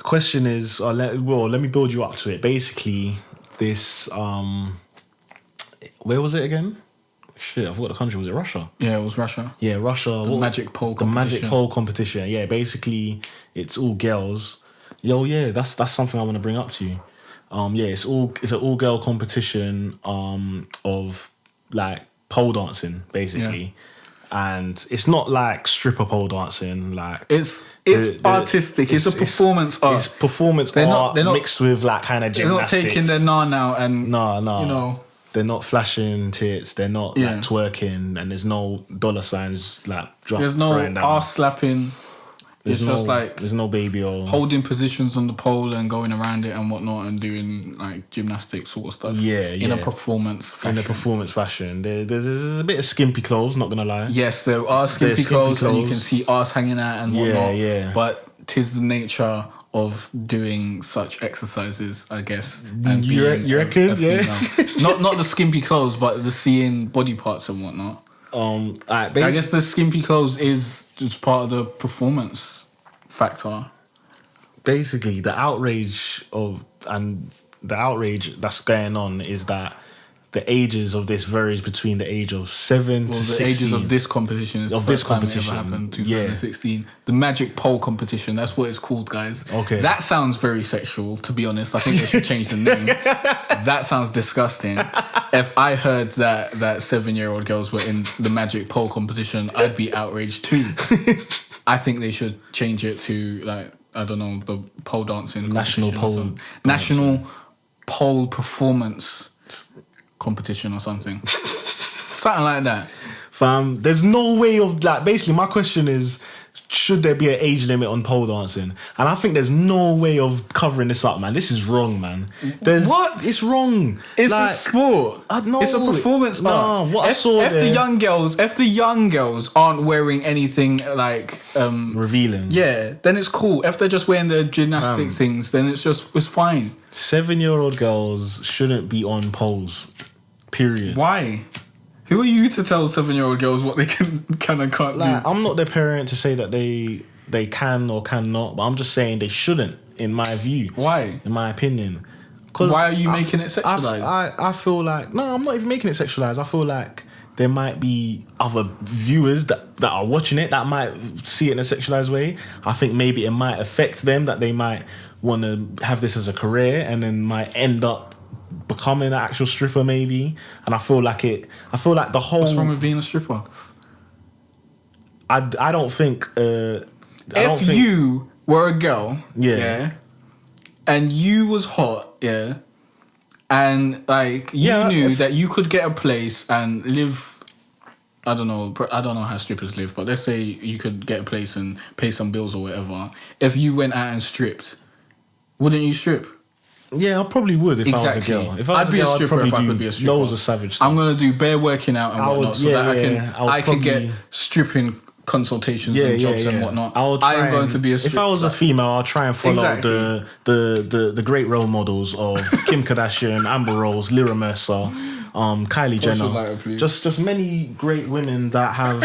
question is, let me build you up to it. Basically, this where was it again? Shit, I forgot the country. Was it Russia? Yeah, it was Russia. Yeah, Russia. The magic pole competition. The magic pole competition. Yeah, basically, it's all girls. Yeah, that's something I want to bring up to you. It's an all girl competition of like pole dancing, basically. Yeah. And it's not like stripper pole dancing. Like it's artistic. It's a performance art. It's performance art mixed with like kind of gymnastics. They're not taking their now and no. You know, they're not flashing tits. They're not like twerking, and there's no dollar signs like drop. There's no ass slapping. It's just like there's no baby or holding positions on the pole and going around it and whatnot and doing like gymnastic sort of stuff. In a performance fashion. There's a bit of skimpy clothes, not gonna lie. Yes, there are skimpy clothes and you can see ass hanging out and whatnot. Yeah. But 'tis the nature of doing such exercises, I guess. And you reckon? Not the skimpy clothes, but the seeing body parts and whatnot. I guess the skimpy clothes is just part of the performance factor. Basically, the outrage that's going on is that the ages of this varies between the age of 7 to 16. The ages of this competition is the first time it ever happened, 2016. Yeah. The magic pole competition, that's what it's called, guys. Okay. That sounds very sexual, to be honest. I think they should change the name. That sounds disgusting. If I heard that 7-year-old girls were in the magic pole competition, I'd be outraged too. I think they should change it to, like, I don't know, the pole dancing. National pole performance competition or something. Something like that. Fam, there's no way of, like, basically my question is, should there be an age limit on pole dancing? And I think there's no way of covering this up, man. This is wrong, man. What? It's wrong. It's like, a sport. No, it's a performance art. If the young girls aren't wearing anything like revealing, then it's cool. If they're just wearing their gymnastic things, then it's fine. 7-year-old girls shouldn't be on poles. Period. Why? Who are you to tell 7-year-old girls what they can and can't do? I'm not their parent to say that they can or cannot, but I'm just saying they shouldn't, in my view. Why? In my opinion. Why are you making it sexualized? I feel like... No, I'm not even making it sexualized. I feel like there might be other viewers that are watching it that might see it in a sexualized way. I think maybe it might affect them, that they might want to have this as a career and then might end up becoming an actual stripper maybe. And I feel like the whole... What's wrong with being a stripper? I don't think... if you were a girl, and you was hot, and like you knew that you could get a place and live... I don't know how strippers live, but let's say you could get a place and pay some bills or whatever. If you went out and stripped, wouldn't you strip? Yeah, I probably would if I was a girl. If I was I'd be a stripper if I could be a stripper. Loads of savage stuff. I'm going to do bare working out and whatnot so that I can get stripping consultations and jobs and whatnot. I am going to be a stripper. If I was a female, I'll try and follow the great role models of Kim Kardashian, Amber Rose, Lyra Mercer, Kylie Jenner. Lighter, just many great women that have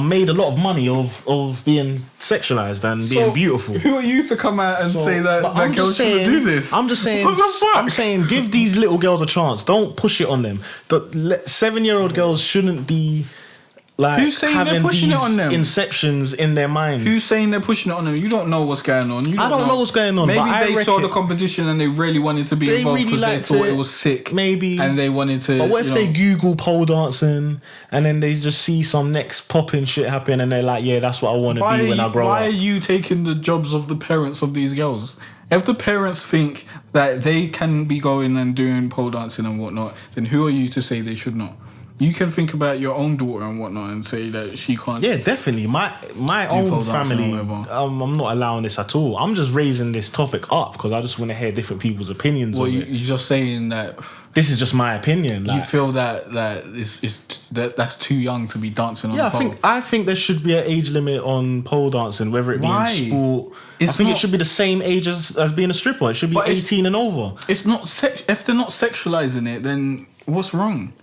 made a lot of money of being sexualized and being beautiful. Who are you to come out and say that girls shouldn't do this? I'm just saying. What the fuck? I'm saying give these little girls a chance. Don't push it on them. 7-year-old girls shouldn't be like who's saying having they're pushing these it on them? Inceptions in their mind. Who's saying they're pushing it on them? You don't know what's going on. I don't know what's going on. Maybe but they saw the competition and they really wanted to be involved because they thought it was sick. Maybe. And they wanted to. But what if they Google pole dancing and then they just see some next popping shit happen and they're like, yeah, that's what I want to be when I grow up. Why are you taking the jobs of the parents of these girls? If the parents think that they can be going and doing pole dancing and whatnot, then who are you to say they should not? You can think about your own daughter and whatnot and say that she can't. Yeah, definitely. My own family, I'm not allowing this at all. I'm just raising this topic up because I just want to hear different people's opinions on it. You're just saying that... This is just my opinion. You feel that's too young to be dancing on the pole? I think there should be an age limit on pole dancing, whether it be in sport. I think it should be the same age as being a stripper. It should be 18 and over. It's not if they're not sexualizing it, then what's wrong?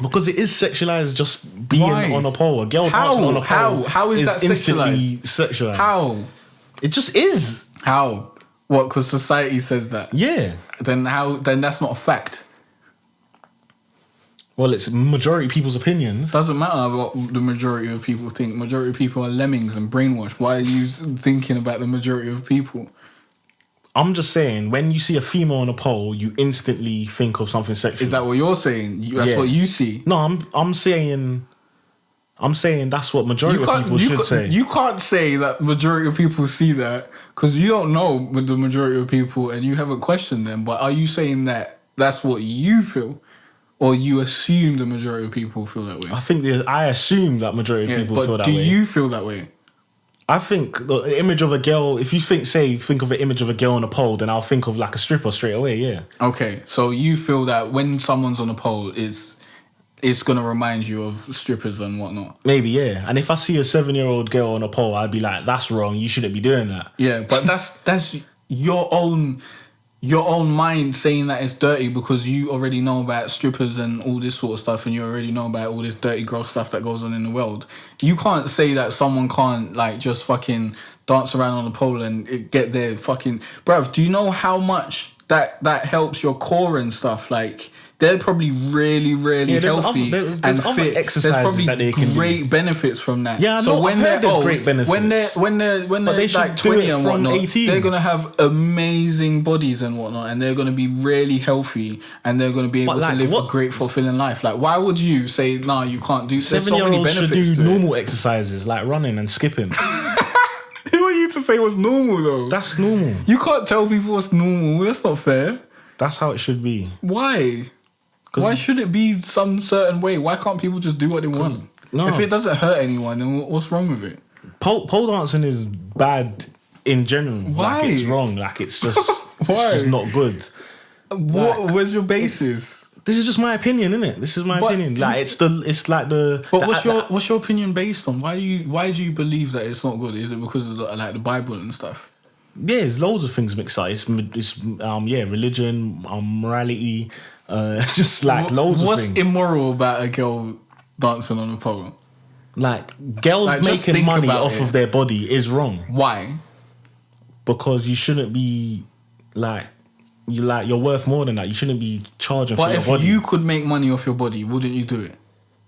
Because it is sexualized just being on a pole. A girl dancing on a pole. How is that instantly sexualized? How? It just is. How? What? Because society says that. Yeah. Then that's not a fact. Well, it's majority of people's opinions. Doesn't matter what the majority of people think. Majority of people are lemmings and brainwashed. Why are you thinking about the majority of people? I'm just saying, when you see a female on a pole, you instantly think of something sexual. Is that what you're saying? That's what you see? No, I'm saying that's what majority of people should say. You can't say that majority of people see that because you don't know with the majority of people and you haven't questioned them. But are you saying that that's what you feel? Or you assume the majority of people feel that way? I assume that majority of people feel that way. But do you feel that way? I think the image of a girl, if you think of an image of a girl on a pole, then I'll think of like a stripper straight away, yeah. Okay, so you feel that when someone's on a pole, it's going to remind you of strippers and whatnot? Maybe, yeah. And if I see a 7-year-old girl on a pole, I'd be like, that's wrong, you shouldn't be doing that. Yeah, but that's your own mind saying that it's dirty because you already know about strippers and all this sort of stuff and you already know about all this dirty, gross stuff that goes on in the world. You can't say that someone can't, like, just fucking dance around on the pole and get their fucking... Bruv, do you know how much that helps your core and stuff? Like... They're probably really, really healthy there's and fit. Exercises there's probably that they can great do. Benefits from that. Yeah, so when they're old, great benefits. when they're like 20 and whatnot, 18. they're gonna have amazing bodies and whatnot, and they're gonna be really healthy, and they're gonna be able to live a great, fulfilling life. Like, why would you say, nah, you can't do? There's so many benefits. 7-year-olds should do normal exercises like running and skipping. Who are you to say what's normal though? That's normal. You can't tell people what's normal. That's not fair. That's how it should be. Why? Why should it be some certain way? Why can't people just do what they want? No. If it doesn't hurt anyone, then what's wrong with it? Pole dancing is bad in general. Why? Like, it's wrong. Like, it's just, it's just not good. Where's your basis? This is just my opinion, innit? This is my opinion. Like, But what's your opinion based on? Why do you believe that it's not good? Is it because of like the Bible and stuff? Yeah, there's loads of things mixed up. It's religion, morality. Just like loads of things. What's immoral about a girl dancing on a pole? Like, girls making money off of their body is wrong. Why? Because you shouldn't be you're worth more than that. You shouldn't be charging for your body. But if you could make money off your body, wouldn't you do it?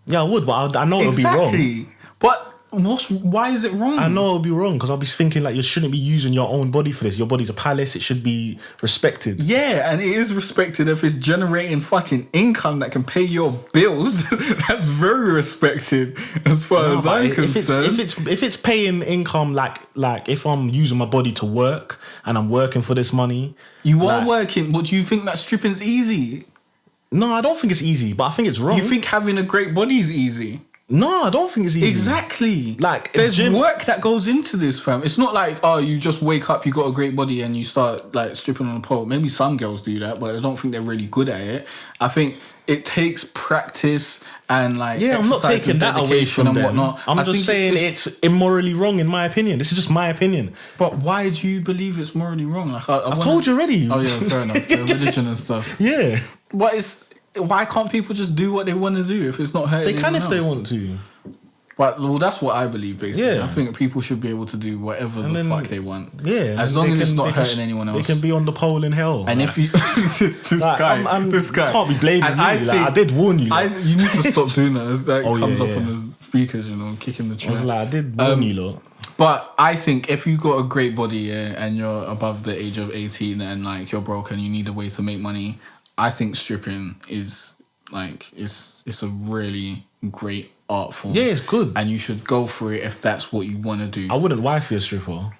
Yeah, I would, but I know it would be wrong. Exactly. But why is it wrong? I know it would be wrong because I'll be thinking like you shouldn't be using your own body for this. Your body's a palace. It should be respected. Yeah, and it is respected if it's generating fucking income that can pay your bills. That's very respected as far as I'm concerned. If it's paying income, like if I'm using my body to work and I'm working for this money. You are working, but do you think that stripping's easy? No, I don't think it's easy, but I think it's wrong. You think having a great body is easy? No, I don't think it's easy. Exactly. Like, there's work that goes into this, fam. It's not like, oh, you just wake up, you got a great body, and you start like stripping on a pole. Maybe some girls do that, but I don't think they're really good at it. I think it takes practice and like I'm not taking that away from them. Whatnot. I'm just saying it's immorally wrong in my opinion. This is just my opinion. But why do you believe it's morally wrong? Like, I've told you already. Oh yeah, fair enough. The religion and stuff. Yeah. Why can't people just do what they want to do if it's not hurting anyone else? They want to. But that's what I believe, basically. Yeah. I think people should be able to do whatever fuck they want. Yeah. As long as it's not hurting anyone else. They can be on the pole in hell. And if you... this guy can't be blaming me. I did warn you. You need to stop doing that. That comes up on the speakers, kicking the chair. I was like, I did warn you, lot. But I think if you got a great body and you're above the age of 18 and like you're broke and you need a way to make money, I think stripping is like it's a really great art form. Yeah, it's good. And you should go for it if that's what you want to do. I wouldn't wife you a stripper.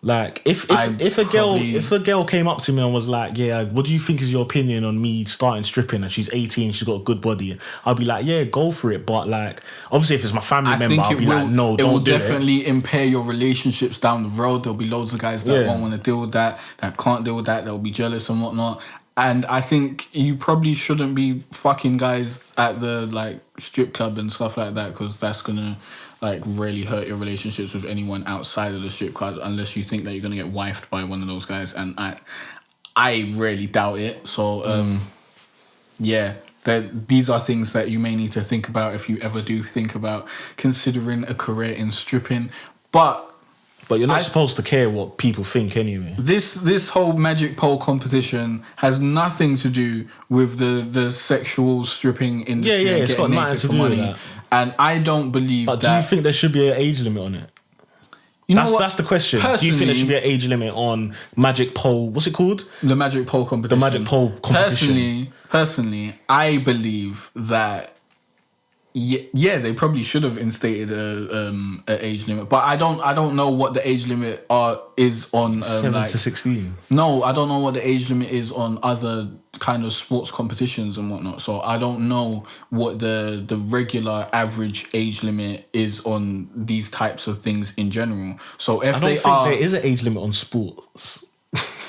Like if a girl came up to me and was like, yeah, what do you think is your opinion on me starting stripping and she's 18, she's got a good body, I'll be like, yeah, go for it. But like obviously if it's my family member, I'll be like, no, don't do it. It will definitely impair your relationships down the road. There'll be loads of guys that won't want to deal with that can't deal with that, that'll be jealous and whatnot. And I think you probably shouldn't be fucking guys at the like strip club and stuff like that, because that's gonna like really hurt your relationships with anyone outside of the strip club, unless you think that you're gonna get wifed by one of those guys. And I really doubt it. So these are things that you may need to think about if you ever do think about considering a career in stripping. But But you're not supposed to care what people think anyway. This whole magic pole competition has nothing to do with the sexual stripping industry and it's got getting nothing naked to for do with money. that. And I don't believe that... But do you think there should be an age limit on it? You know what? That's the question. Do you think there should be an age limit on magic pole? What's it called? The magic pole competition. The magic pole competition. Personally, I believe that they probably should have instated a age limit, but I don't know what the age limit is on 7 to 16. No, I don't know what the age limit is on other kind of sports competitions and whatnot. So I don't know what the regular average age limit is on these types of things in general. So if I don't think there is an age limit on sports.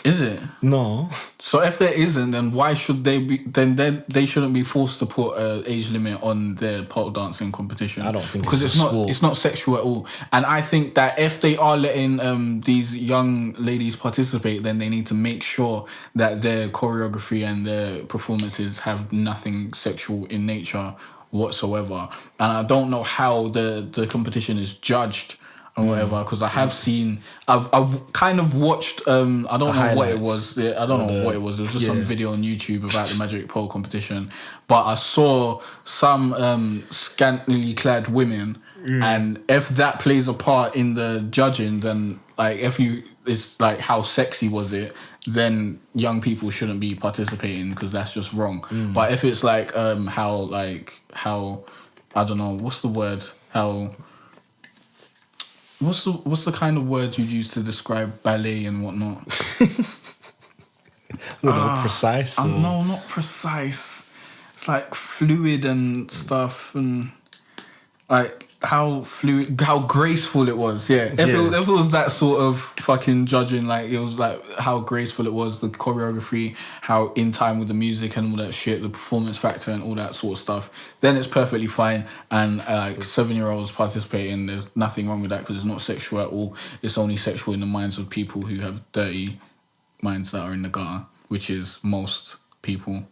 Is it? No. So if there isn't, then why should they be? Then they shouldn't be forced to put an age limit on their pole dancing competition. I don't think because it's not sexual at all. And I think that if they are letting these young ladies participate, then they need to make sure that their choreography and their performances have nothing sexual in nature whatsoever. And I don't know how the competition is judged or whatever, because I have seen, I've kind of watched, I don't know what it was. I don't know what it was. There was just some video on YouTube about the magic pole competition, but I saw some scantily clad women, and if that plays a part in the judging, then like it's like how sexy was it, then young people shouldn't be participating because that's just wrong. But if it's like how I don't know, what's the word? What's the kind of word you use to describe ballet and whatnot? I don't know, precise? No, not precise. It's like fluid and stuff, and like how graceful it was. Yeah. If it was that sort of fucking judging, like it was like how graceful it was, the choreography, how in time with the music and all that shit, the performance factor and all that sort of stuff, then it's perfectly fine. And like 7-year-olds participating, there's nothing wrong with that because it's not sexual at all. It's only sexual in the minds of people who have dirty minds that are in the gutter, which is most people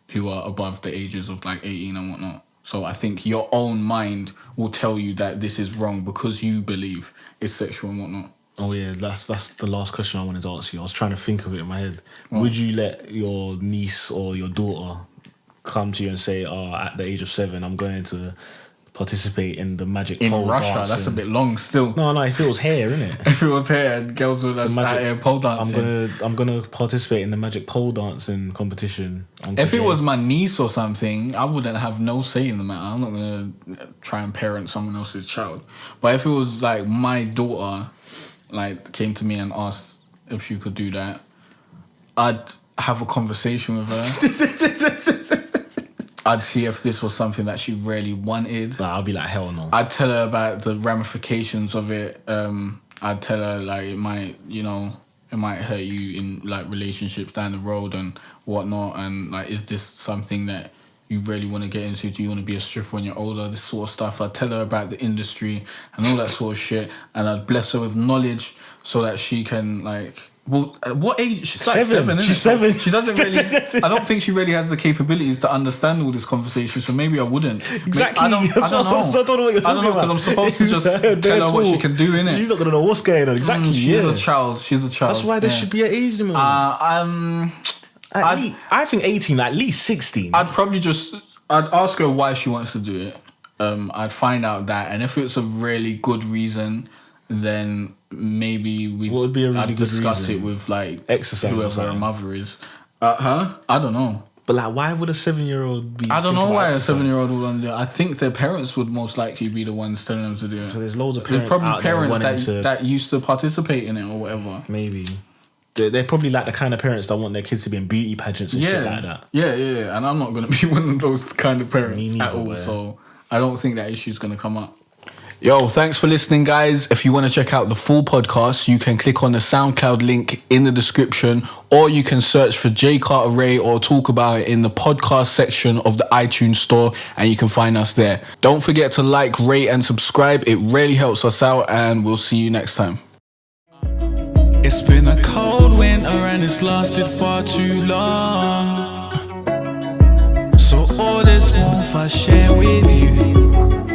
who are above the ages of like 18 and whatnot. So I think your own mind will tell you that this is wrong because you believe it's sexual and whatnot. Oh yeah, that's the last question I wanted to ask you. I was trying to think of it in my head. What? Would you let your niece or your daughter come to you and say, at the age of 7, I'm going to participate in the magic pole Russia, dancing. That's a bit long still. No, if it was hair, innit? If it was hair, girls would have started pole dancing. I'm gonna participate in the magic pole dancing competition. If it was my niece or something, I wouldn't have no say in the matter. I'm not gonna try and parent someone else's child. But if it was like my daughter, like came to me and asked if she could do that, I'd have a conversation with her. I'd see if this was something that she really wanted. Nah, I'll be like, hell no. I'd tell her about the ramifications of it. I'd tell her like it might hurt you in like relationships down the road and whatnot. And like, is this something that you really want to get into? Do you want to be a stripper when you're older? This sort of stuff. I'd tell her about the industry and all that sort of shit. And I'd bless her with knowledge so that she can like... Well, at what age? She's like 7, isn't She's 7. She doesn't really... I don't think she really has the capabilities to understand all this conversation, so maybe I wouldn't. Exactly. I don't know. I don't know what you're talking about. Because I'm supposed to just tell her what she can do, innit? She's not going to know what's going on. Exactly. She's a child. That's why there should be an age limit. I think 18, at least 16. I'd ask her why she wants to do it. I'd find out that, and if it's a really good reason, then maybe I'd discuss it with like exercise whoever her mother is. I don't know. But like, why would a 7-year-old be? I don't know why a 7-year-old would want to do it. I think their parents would most likely be the ones telling them to do it. So there's loads of parents. There's probably parents that used to participate in it or whatever. Maybe. They're probably like the kind of parents that want their kids to be in beauty pageants and shit like that. Yeah. And I'm not going to be one of those kind of parents at all. So I don't think that issue's going to come up. Yo, thanks for listening, guys. If you want to check out the full podcast, you can click on the SoundCloud link in the description, or you can search for Jay Cartere or talk about it in the podcast section of the iTunes store, and you can find us there. Don't forget to like, rate, and subscribe. It really helps us out, and we'll see you next time. It's been a cold winter and it's lasted far too long. So all this warmth I share with you.